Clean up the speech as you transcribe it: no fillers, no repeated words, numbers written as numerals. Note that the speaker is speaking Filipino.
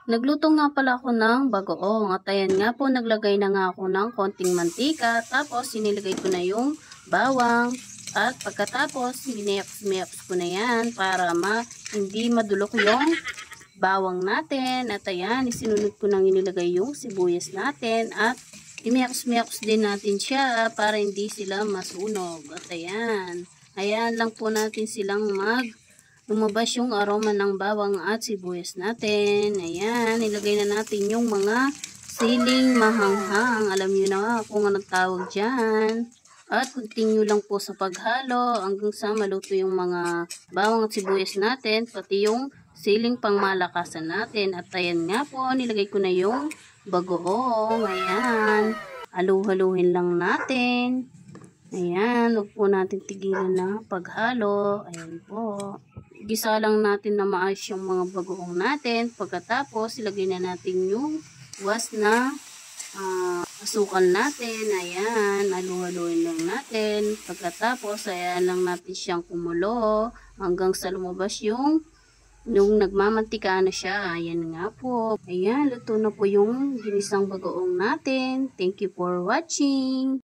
Nagluto nga pala ako ng bagoong at ayan nga po naglagay na nga ako ng konting mantika tapos sinilagay ko na yung bawang at pagkatapos minix ko na yan para hindi madulok yung bawang natin at ayan isinunod ko nang inilagay yung sibuyas natin at imix din natin siya para hindi sila masunog at ayan lang po natin silang lumabas yung aroma ng bawang at sibuyas natin. Ayan, ilagay na natin yung mga siling mahanghang. Alam nyo na kung anong tawag dyan. At continue lang po sa paghalo hanggang sa maluto yung mga bawang at sibuyas natin, pati yung siling pangmalakasan natin. At ayan nga po, nilagay ko na yung bagoong. Ayan, halu-haluhin lang natin. Ayan, huwag po natin tigilan na paghalo. Ayan po. Gisa lang natin na maayos yung mga bagoong natin. Pagkatapos, ilagay na natin yung was na asukal natin. Ayan, halu-haluin lang natin. Pagkatapos, ayan lang natin siyang kumulo hanggang sa lumabas yung nagmamantika na siya. Ayan nga po. Ayan, luto na po yung ginisang bagoong natin. Thank you for watching.